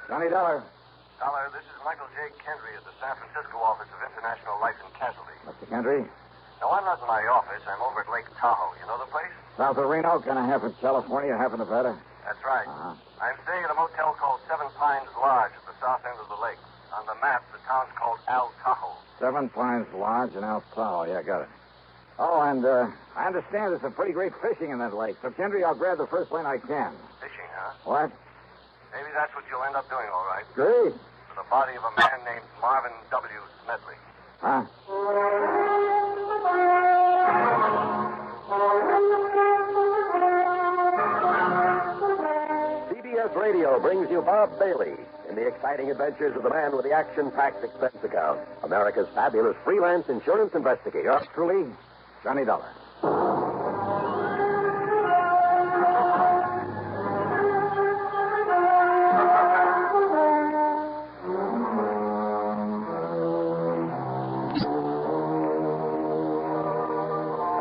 Johnny Dollar. Dollar, this is Michael J. Kendry at the San Francisco office of International Life and Casualty. Mr. Kendry? No, I'm not in my office. I'm over at Lake Tahoe. You know the place? South of Reno, kind of half in California, half in Nevada. That's right. Uh-huh. I'm staying at a motel called Seven Pines Lodge at the south end of the lake. On the map, the town's called Al Tahoe. Seven Pines Lodge in Al Tahoe. Yeah, got it. Oh, and I understand there's some pretty great fishing in that lake. So, Kendry, I'll grab the first plane I can. Fishing, huh? What? Maybe that's what you'll end up doing, all right. Great. For the body of a man named Marvin W. Smedley. Huh? CBS Radio brings you Bob Bailey in the exciting adventures of the man with the action-packed expense account, America's fabulous freelance insurance investigator. Yours truly, Johnny Dollar.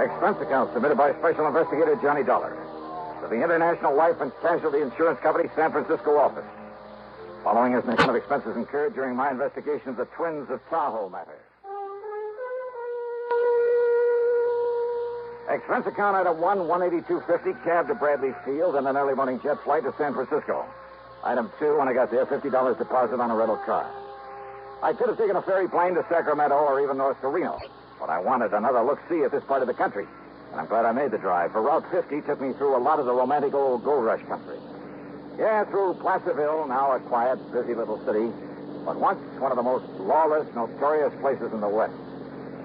Expense account submitted by Special Investigator Johnny Dollar to the International Life and Casualty Insurance Company, San Francisco office. Following is an account of expenses incurred during my investigation of the Twins of Tahoe matter. Expense account item 1, $182.50, cab to Bradley Field and an early morning jet flight to San Francisco. Item 2, when I got there, $50 deposit on a rental car. I could have taken a ferry plane to Sacramento or even north to Reno, but I wanted another look-see at this part of the country. And I'm glad I made the drive, for Route 50 took me through a lot of the romantic old gold rush country. Yeah, through Placerville, now a quiet, busy little city, but once one of the most lawless, notorious places in the West,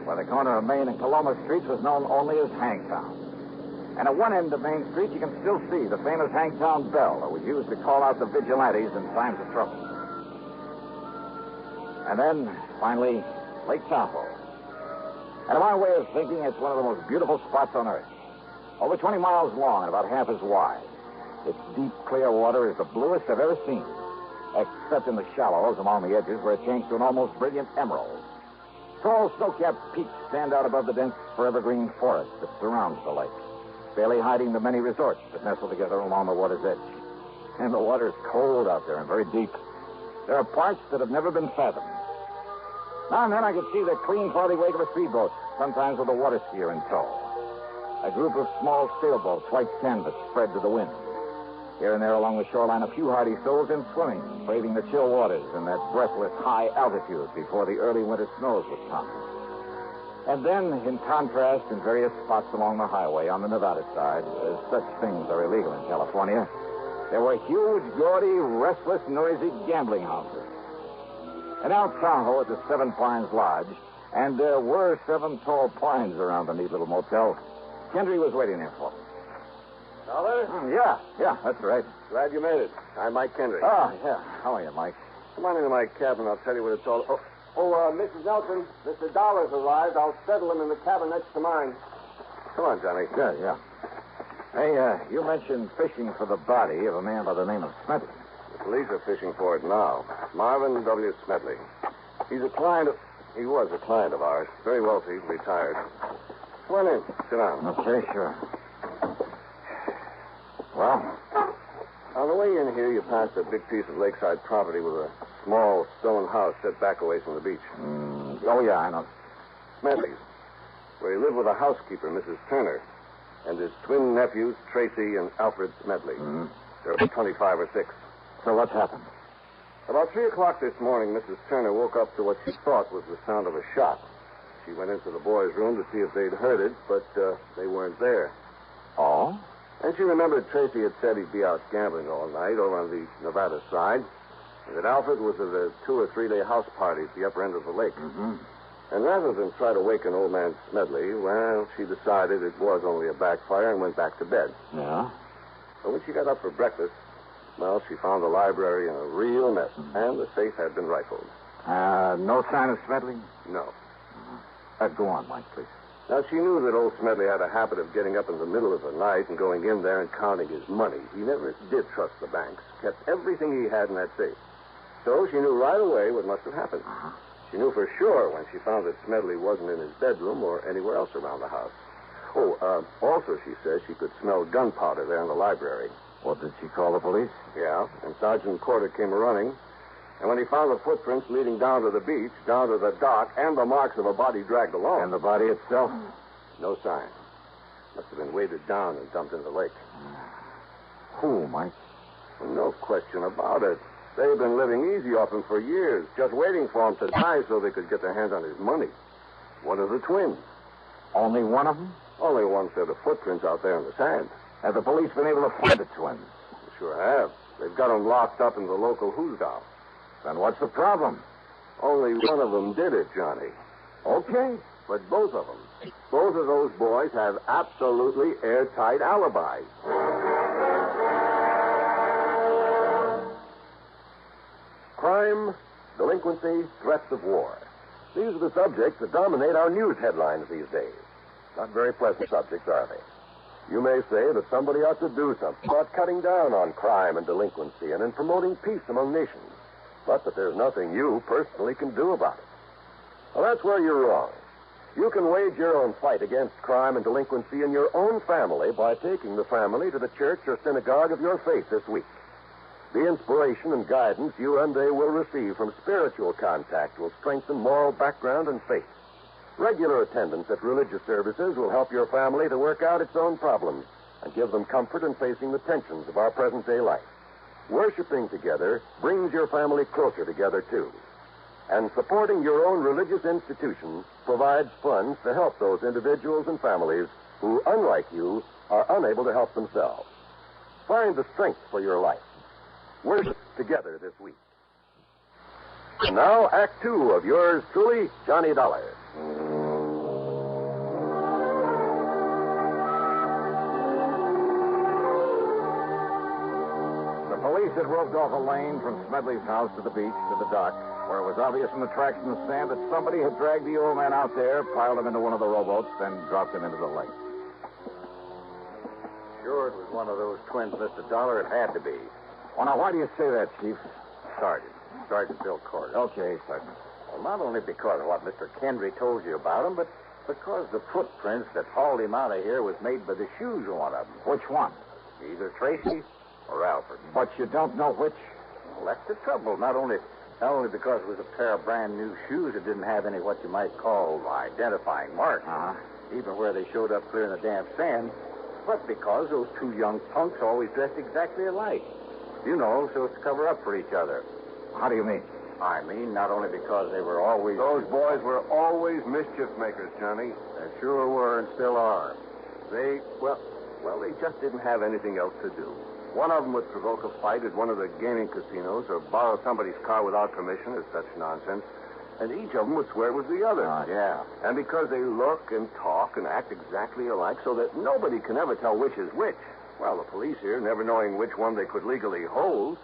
where the corner of Main and Coloma Streets was known only as Hangtown. And at one end of Main Street, you can still see the famous Hangtown bell that was used to call out the vigilantes in times of trouble. And then, finally, Lake Tahoe. And in my way of thinking, it's one of the most beautiful spots on Earth. Over 20 miles long and about half as wide. Its deep, clear water is the bluest I've ever seen, except in the shallows along the edges where it changed to an almost brilliant emerald. Tall, snow-capped peaks stand out above the dense, forever-green forest that surrounds the lake, barely hiding the many resorts that nestle together along the water's edge. And the water's cold out there and very deep. There are parts that have never been fathomed. Now and then I could see the clean, cloudy wake of a speedboat, sometimes with a water skier in tow. A group of small sailboats, white canvas, spread to the wind. Here and there along the shoreline, a few hardy souls in swimming, braving the chill waters in that breathless high altitude before the early winter snows would come. And then, in contrast, in various spots along the highway on the Nevada side, as such things are illegal in California, there were huge, gaudy, restless, noisy gambling houses. And out Tahoe at the Seven Pines Lodge, and there were 7 tall pines around the neat little motel, Kendry was waiting there for me. Dollar? Yeah, that's right. Glad you made it. I'm Mike Kendry. Oh, yeah. How are you, Mike? Come on into my cabin. I'll tell you what it's all... Mrs. Nelson, Mr. Dollar's arrived. I'll settle him in the cabin next to mine. Come on, Johnny. Good, yeah. Hey, you mentioned fishing for the body of a man by the name of Smedley. The police are fishing for it now. Marvin W. Smedley. He was a client of ours. Very wealthy, retired. Come on in. Sit down. Okay, sure. Well? On the way in here, you passed a big piece of lakeside property with a small stone house set back away from the beach. Oh, yeah, I know. Smedley's, where he lived with a housekeeper, Mrs. Turner, and his twin nephews, Tracy and Alfred Smedley. There were 25 or 6. So what's happened? About 3 o'clock this morning, Mrs. Turner woke up to what she thought was the sound of a shot. She went into the boys' room to see if they'd heard it, but they weren't there. Oh? And she remembered Tracy had said he'd be out gambling all night over on the Nevada side, and that Alfred was at a 2 or 3 day house party at the upper end of the lake. And rather than try to waken old man Smedley, well, she decided it was only a backfire and went back to bed. Yeah? But when she got up for breakfast, well, she found the library in a real mess, and the safe had been rifled. No sign of Smedley? No. Go on, Mike, please. Now, she knew that old Smedley had a habit of getting up in the middle of the night and going in there and counting his money. He never did trust the banks, kept everything he had in that safe. So she knew right away what must have happened. She knew for sure when she found that Smedley wasn't in his bedroom or anywhere else around the house. Also, she says she could smell gunpowder there in the library. Well, did she call the police? Yeah, and Sergeant Porter came running. And when he found the footprints leading down to the beach, down to the dock, and the marks of a body dragged along. And the body itself? No sign. Must have been weighted down and dumped in the lake. Who, Mike? No question about it. They've been living easy off him for years, just waiting for him to die so they could get their hands on his money. One of the twins. Only one of them? Only one set of footprints out there in the sand. Have the police been able to find the twins? They sure have. They've got them locked up in the local hoosgow. Then what's the problem? Only one of them did it, Johnny. Okay. But both of them, both of those boys have absolutely airtight alibis. Crime, delinquency, threats of war. These are the subjects that dominate our news headlines these days. Not very pleasant subjects, are they? You may say that somebody ought to do something about cutting down on crime and delinquency and in promoting peace among nations, but that there's nothing you personally can do about it. Well, that's where you're wrong. You can wage your own fight against crime and delinquency in your own family by taking the family to the church or synagogue of your faith this week. The inspiration and guidance you and they will receive from spiritual contact will strengthen moral background and faith. Regular attendance at religious services will help your family to work out its own problems and give them comfort in facing the tensions of our present-day life. Worshipping together brings your family closer together, too. And supporting your own religious institution provides funds to help those individuals and families who, unlike you, are unable to help themselves. Find the strength for your life. Worship together this week. And now, Act 2 of yours truly, Johnny Dollar. The police had roped off a lane from Smedley's house to the beach to the dock, where it was obvious from the tracks in the sand that somebody had dragged the old man out there, piled him into one of the rowboats, then dropped him into the lake. Sure, it was one of those twins, Mr. Dollar. It had to be. Well, now, why do you say that, Chief? Sergeant Bill Corder. Okay, Sergeant. Well, not only because of what Mr. Kendry told you about him, but because the footprints that hauled him out of here was made by the shoes of one of them. Which one? Either Tracy or Alfred. But you don't know which? Well, that's the trouble. Not only because it was a pair of brand new shoes that didn't have any what you might call identifying marks, even where they showed up clear in the damp sand, but because those two young punks always dressed exactly alike. You know, so as to cover up for each other. How do you mean? I mean, not only because they were always... Those boys were always mischief makers, Johnny. They sure were and still are. They just didn't have anything else to do. One of them would provoke a fight at one of the gaming casinos or borrow somebody's car without permission or such nonsense. And each of them would swear it was the other. Yeah. And because they look and talk and act exactly alike so that nobody can ever tell which is which. Well, the police here, never knowing which one they could legally hold,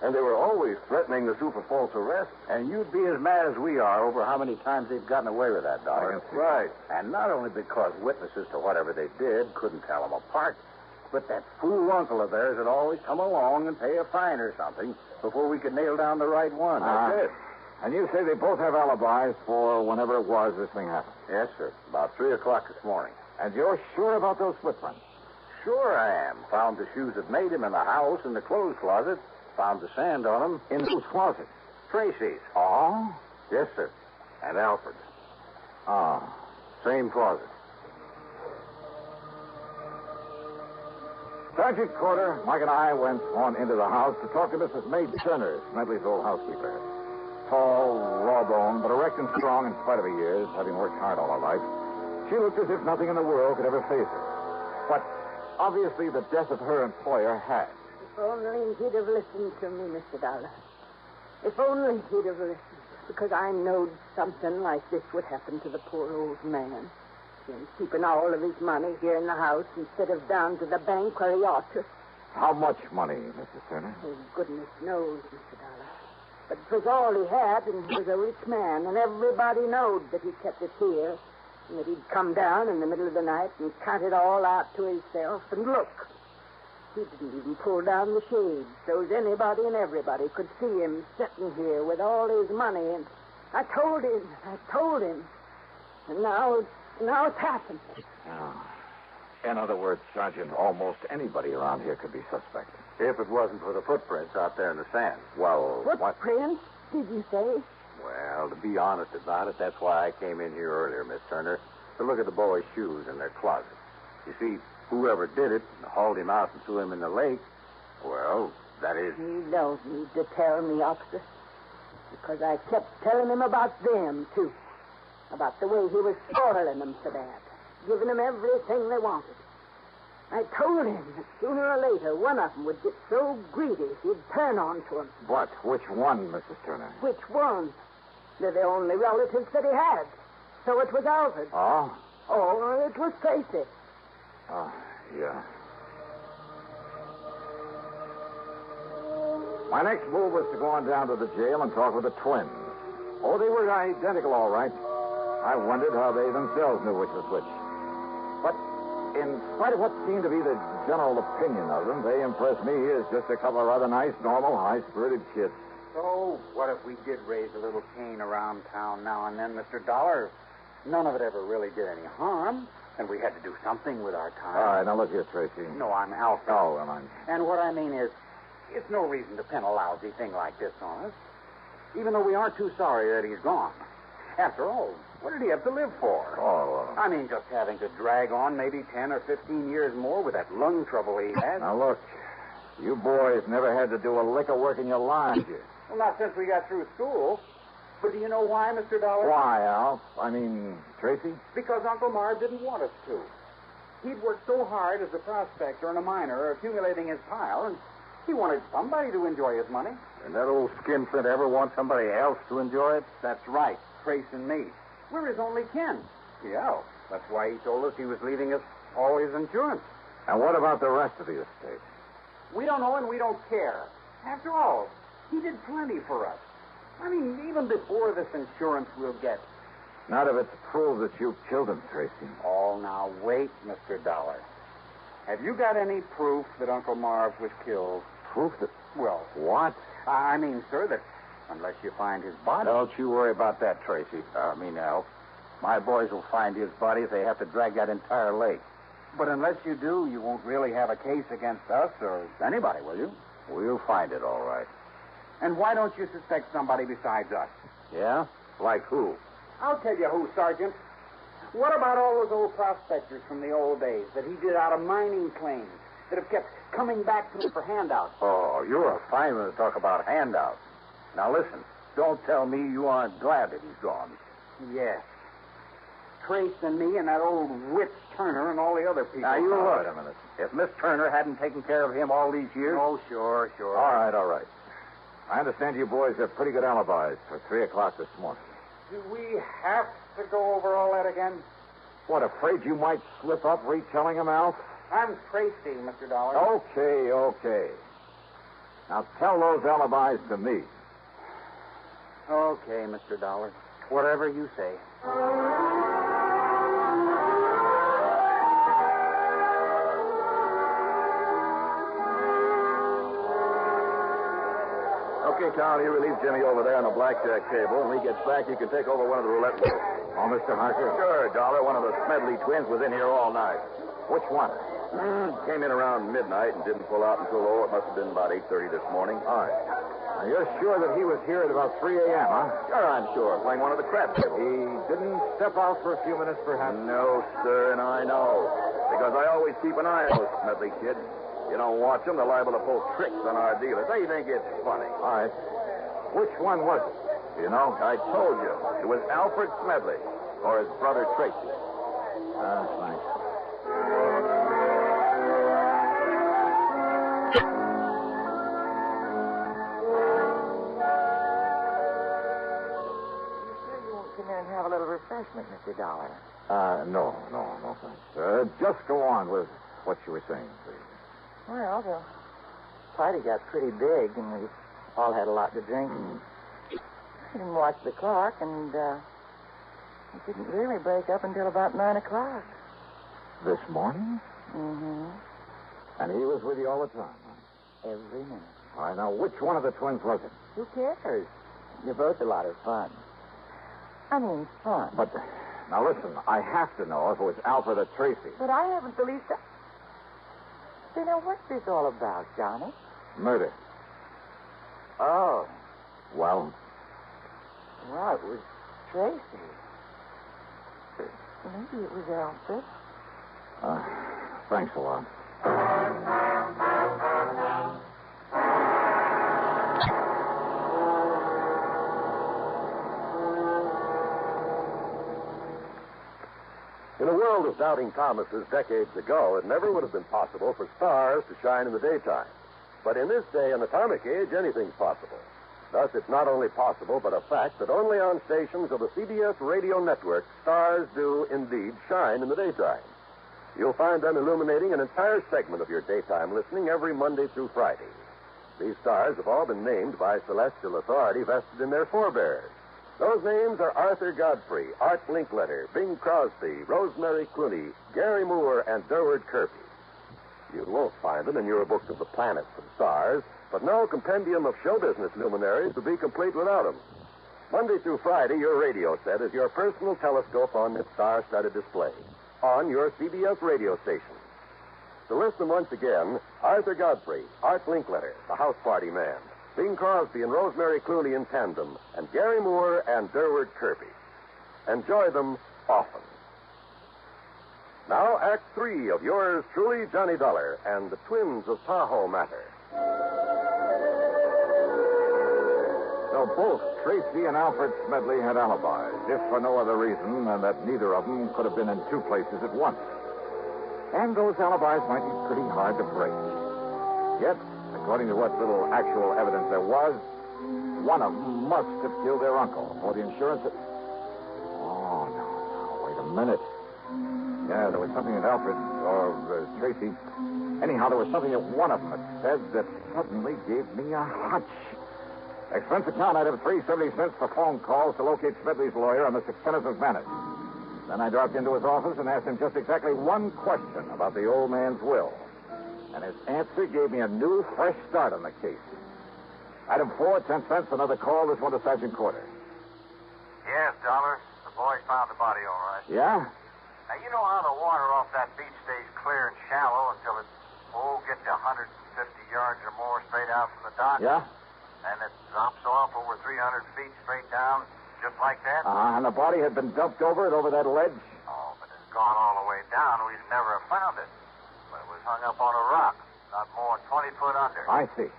and they were always threatening to sue for false arrest. And you'd be as mad as we are over how many times they've gotten away with that, Dollar. Right. And not only because witnesses to whatever they did couldn't tell them apart, but that fool uncle of theirs would always come along and pay a fine or something before we could nail down the right one. That's it. And you say they both have alibis for whenever it was this thing happened? Yes, sir. About 3 o'clock this morning. And you're sure about those footprints? Sure I am. Found the shoes that made him in the house, in the clothes closet. Found the sand on them. In whose closet? Tracy's. Oh? Yes, sir. And Alfred's. Ah. Same closet. Sergeant Corder, Mike and I went on into the house to talk to Mrs. Maid Turner, Smedley's old housekeeper. Tall, raw-boned, but erect and strong in spite of her years, having worked hard all her life. She looked as if nothing in the world could ever face her. But obviously the death of her employer had. If only he'd have listened to me, Mr. Dollar. If only he'd have listened. Because I knowed something like this would happen to the poor old man. Him keeping all of his money here in the house instead of down to the bank where he ought to. How much money, Mrs. Turner? Oh, goodness knows, Mr. Dollar. But it was all he had, and he was a rich man, and everybody knowed that he kept it here, and that he'd come down in the middle of the night and cut it all out to himself. And look, he didn't even pull down the shades, so as anybody and everybody could see him sitting here with all his money. And I told him. And now it's happened. Oh. In other words, Sergeant, almost anybody around here could be suspected. If it wasn't for the footprints out there in the sand. Well, Footprints? did you say? Well, to be honest about it, that's why I came in here earlier, Miss Turner, to look at the boy's shoes in their closet. You see, whoever did it and hauled him out and threw him in the lake, well, that is... You don't need to tell me, officer. Because I kept telling him about them, too. About the way he was spoiling them so bad. Giving them everything they wanted. I told him that sooner or later one of them would get so greedy he'd turn on to him. But which one, Mrs. Turner? Which one? They're the only relatives that he had. So it was Alfred. Oh? Oh, it was Tracy. Oh, yeah. My next move was to go on down to the jail and talk with the twins. Oh, they were identical, all right. I wondered how they themselves knew which was which. But in spite of what seemed to be the general opinion of them, they impressed me as just a couple of rather nice, normal, high-spirited kids. So, what if we did raise a little cane around town now and then, Mr. Dollar? None of it ever really did any harm, and we had to do something with our time. All right, now look here, Tracy. No, I'm Alfred. Oh, well, I'm... And what I mean is, it's no reason to pin a lousy thing like this on us, even though we aren't too sorry that he's gone. After all, what did he have to live for? Oh, I mean, just having to drag on maybe 10 or 15 years more with that lung trouble he had. Now, look, you boys never had to do a lick of work in your lives. Well, not since we got through school. But do you know why, Mr. Dollar? Why, Al? I mean, Tracy? Because Uncle Marv didn't want us to. He'd worked so hard as a prospector and a miner, accumulating his pile, and he wanted somebody to enjoy his money. And that old skinflint ever want somebody else to enjoy it? That's right, Trace and me. We're his only kin. Yeah, that's why he told us he was leaving us all his insurance. And what about the rest of the estate? We don't know and we don't care. After all, he did plenty for us. I mean, even before this insurance we'll get. Not if it's proved that you killed him, Tracy. Oh, now, wait, Mr. Dollar. Have you got any proof that Uncle Marv was killed? Proof that... Well... What? I mean, sir, that unless you find his body... Don't you worry about that, Tracy. Al. My boys will find his body if they have to drag that entire lake. But unless you do, you won't really have a case against us or anybody, will you? We'll find it, all right. And why don't you suspect somebody besides us? Yeah? Like who? I'll tell you who, Sergeant. What about all those old prospectors from the old days that he did out of mining claims that have kept coming back to him for handouts? Oh, you're a fine one to talk about handouts. Now, listen. Don't tell me you aren't glad that he's gone. Yes. Trace and me and that old witch Turner and all the other people. Now, you look. Wait a minute. If Miss Turner hadn't taken care of him all these years... Oh, sure. All right. I understand you boys have pretty good alibis for 3 o'clock this morning. Do we have to go over all that again? What, afraid you might slip up retelling them, Alf? I'm Tracy, Mr. Dollar. Okay. Now tell those alibis to me. Okay, Mr. Dollar. Whatever you say. Okay, Tom, you relieve Jimmy over there on the blackjack table. When he gets back, you can take over one of the roulette wheels. Oh, Mr. Harker? Sure, Dollar. One of the Smedley twins was in here all night. Which one? Came in around midnight and didn't pull out until, it must have been about 8:30 this morning. All right. Now, you're sure that he was here at about 3 a.m., huh? Sure, I'm sure. Playing one of the crab tables. He didn't step out for a few minutes, perhaps? No, sir, and I know. Because I always keep an eye on those Smedley kids. You don't watch them, they're liable to pull tricks on our dealers. They think it's funny. All right. Which one was it? Do you know? I told you. It was Alfred Smedley, or his brother Tracy. Thanks. Come in and have a little refreshment, Mr. Dollar. No, thanks. Just go on with what you were saying, please. Well, the party got pretty big, and we all had a lot to drink. I didn't watch the clock, and it didn't really break up until about 9 o'clock. This morning? Mm-hmm. And he was with you all the time, huh? Every minute. All right, now, which one of the twins was it? Who cares? You're both a lot of fun. I mean, fun. But, now listen, I have to know if it was Alfred or Tracy. But I haven't the least... Then now, what's this all about, Johnny? Murder. Oh. Well? Well, it was Tracy. Maybe it was Alfred. Thanks a lot. In a world of doubting Thomases decades ago, it never would have been possible for stars to shine in the daytime. But in this day and atomic age, anything's possible. Thus, it's not only possible, but a fact that only on stations of the CBS Radio network, stars do indeed shine in the daytime. You'll find them illuminating an entire segment of your daytime listening every Monday through Friday. These stars have all been named by celestial authority vested in their forebears. Those names are Arthur Godfrey, Art Linkletter, Bing Crosby, Rosemary Clooney, Gary Moore, and Durward Kirby. You won't find them in your book of the planets and stars, but no compendium of show business luminaries would be complete without them. Monday through Friday, your radio set is your personal telescope on its star-studded display, on your CBS radio station. To list them once again, Arthur Godfrey, Art Linkletter, the House Party Man, Bing Crosby and Rosemary Clooney in tandem, and Gary Moore and Durward Kirby. Enjoy them often. Now, Act 3 of yours truly, Johnny Dollar, and the Twins of Tahoe Matter. So both Tracy and Alfred Smedley had alibis, if for no other reason than that neither of them could have been in two places at once. And those alibis might be pretty hard to break. Yet, according to what little actual evidence there was, one of them must have killed their uncle, or the insurance... Oh, no, wait a minute. Yeah, there was something that Alfred, or Tracy... Anyhow, there was something that one of them had said that suddenly gave me a hunch. Expense account item 370 cents for phone calls to locate Smedley's lawyer on Mr. Kenneth McManus. Then I dropped into his office and asked him just exactly one question about the old man's will. And his answer gave me a new, fresh start on the case. Item 4, 10 cents, another call, this one to Sergeant Corder. Yes, Dollar. The boys found the body all right. Yeah? Now, you know how the water off that beach stays clear and shallow until it, gets to 150 yards or more straight out from the dock? Yeah? And it drops off over 300 feet straight down, just like that? And the body had been dumped over that ledge? Oh, but it's gone all the way down. We'd never have found it. But it was hung up on a rock, not more than 20 foot under. I see.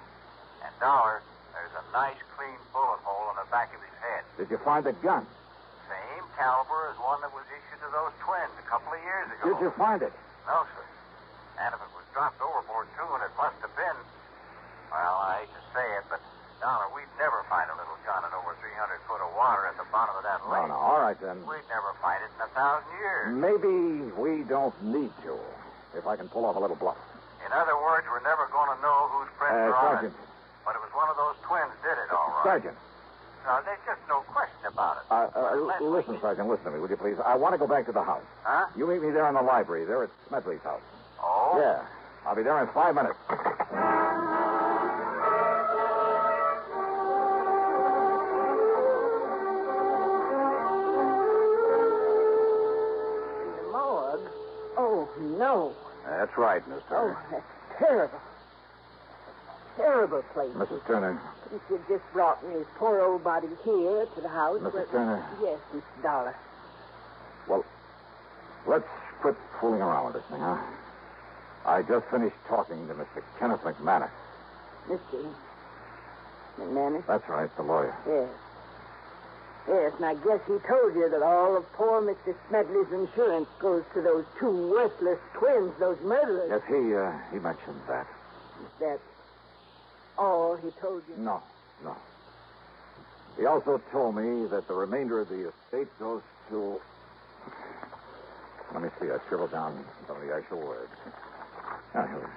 And, Dollar, there's a nice, clean bullet hole in the back of his head. Did you find the gun? Same caliber as one that was issued to those twins a couple of years ago. Did you find it? No, sir. And if it was dropped overboard, too, and it must have been... Well, I hate to say it, but, Dollar, we'd never find a little gun in over 300 foot of water at the bottom of that lake. No, all right, then. We'd never find it in 1,000 years. Maybe we don't need to, if I can pull off a little bluff. In other words, we're never going to know whose prints are on it. Sergeant. But it was one of those twins did it, all right. Sergeant. No, there's just no question about it. Listen, Sergeant, listen to me, will you please? I want to go back to the house. Huh? You meet me there in the library. There at Smedley's house. Oh? Yeah. I'll be there in 5 minutes. In the morgue? Oh, no. That's right, Miss Turner. Oh, that's terrible. Terrible place. Mrs. Turner. If you just brought me his poor old body here to the house. Mrs. Turner. Yes, Mr. Dollar. Well, let's quit fooling around with this thing, huh? I just finished talking to Mr. Kenneth McManus. Mr. McManus? That's right, the lawyer. Yes. Yes, and I guess he told you that all of poor Mr. Smedley's insurance goes to those two worthless twins, those murderers. Yes, he mentioned that. Is that all he told you? No. He also told me that the remainder of the estate goes to... Let me see, I scribbled down some of the actual words. Here we are.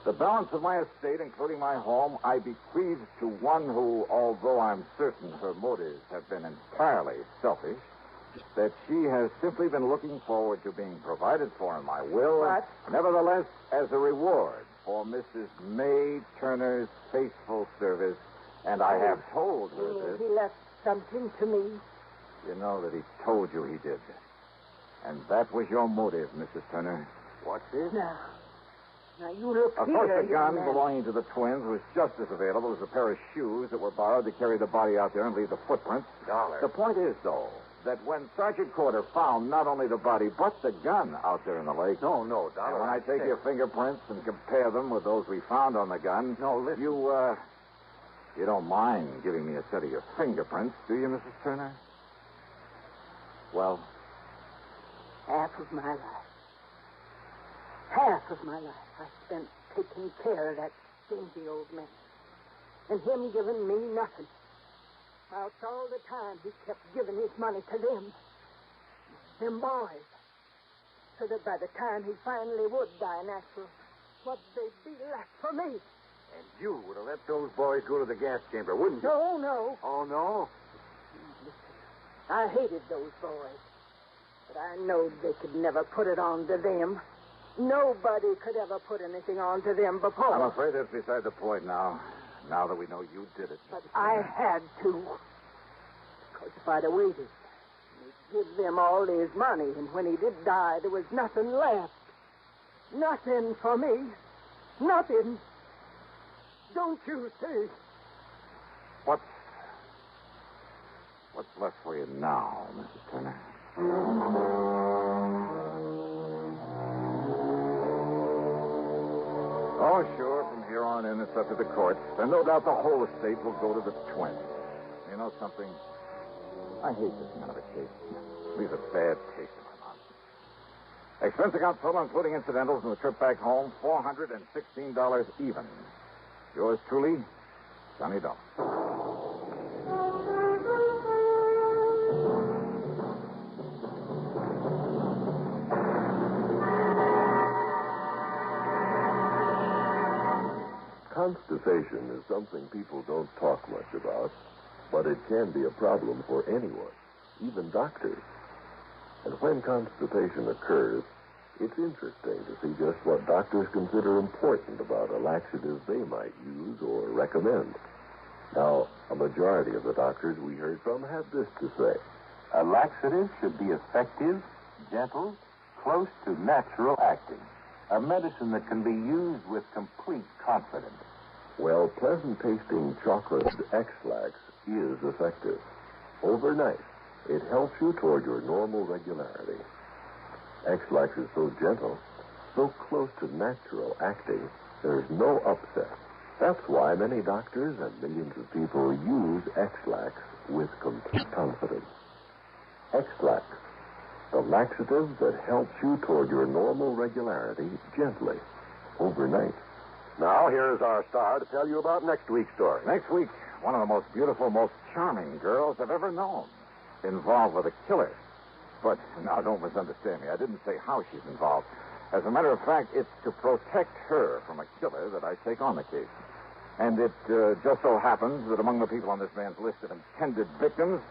The balance of my estate, including my home, I bequeath to one who, although I'm certain her motives have been entirely selfish, that she has simply been looking forward to being provided for in my will. What? Nevertheless, as a reward for Mrs. May Turner's faithful service, and I have told her this. He left something to me. You know that he told you he did. And that was your motive, Mrs. Turner. What's this? Now, Now, you look Of here, course, the young gun man. belonging to the twins was just as available as a pair of shoes that were borrowed to carry the body out there and leave the footprints. Dollar. The point is, though, that when Sergeant Corder found not only the body, but the gun out there in the lake. No, And Dollar. when I take your fingerprints and compare them with those we found on the gun. No, listen. You don't mind giving me a set of your fingerprints, do you, Mrs. Turner? Well, Half of my life I spent taking care of that stingy old man. And him giving me nothing. Whilst all the time he kept giving his money to them boys. So that by the time he finally would die natural, what they'd be left for me. And you would have let those boys go to the gas chamber, wouldn't you? No. Oh, no? I hated those boys. But I knowed they could never put it on to them. Nobody could ever put anything on to them before. I'm afraid that's beside the point now. Now that we know you did it. But I had to. Because if I'd have waited, he'd give them all his money, and when he did die, there was nothing left. Nothing for me. Nothing. Don't you see? What's left for you now, Mrs. Turner? Oh, sure. From here on in, it's up to the courts. And no doubt the whole estate will go to the twins. You know something? I hate this kind of a case. It leaves a bad taste in my mouth. Expense account total, including incidentals and the trip back home, $416 even. Yours truly, Johnny Dollar. Constipation is something people don't talk much about, but it can be a problem for anyone, even doctors. And when constipation occurs, it's interesting to see just what doctors consider important about a laxative they might use or recommend. Now, a majority of the doctors we heard from had this to say. A laxative should be effective, gentle, close to natural acting. A medicine that can be used with complete confidence. Well, pleasant-tasting chocolate X-Lax is effective. Overnight, it helps you toward your normal regularity. X-Lax is so gentle, so close to natural acting, there's no upset. That's why many doctors and millions of people use X-Lax with complete confidence. X-Lax, the laxative that helps you toward your normal regularity gently, overnight. Now, here's our star to tell you about next week's story. Next week, one of the most beautiful, most charming girls I've ever known, involved with a killer. But now, don't misunderstand me. I didn't say how she's involved. As a matter of fact, it's to protect her from a killer that I take on the case. And it just so happens that among the people on this man's list of intended victims,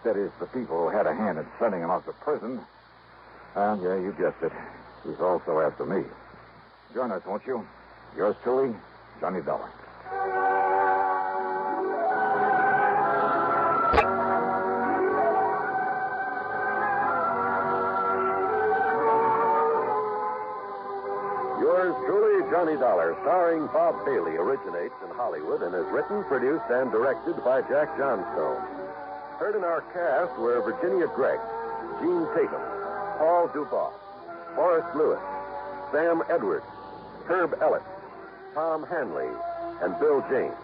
that is, the people who had a hand in sending him out to prison, yeah, you guessed it, he's also after me. Join us, won't you? Yours truly, Johnny Dollar. Yours truly, Johnny Dollar, starring Bob Bailey, originates in Hollywood and is written, produced, and directed by Jack Johnstone. Heard in our cast were Virginia Gregg, Gene Tatum, Paul Dubois, Forrest Lewis, Sam Edwards, Herb Ellis, Tom Hanley, and Bill James.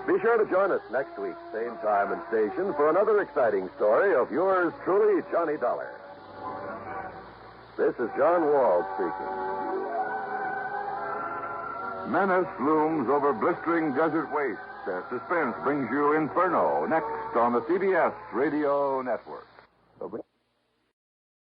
Be sure to join us next week, same time and station, for another exciting story of yours truly, Johnny Dollar. This is John Wall speaking. Menace looms over blistering desert wastes as suspense brings you Inferno next on the CBS Radio Network.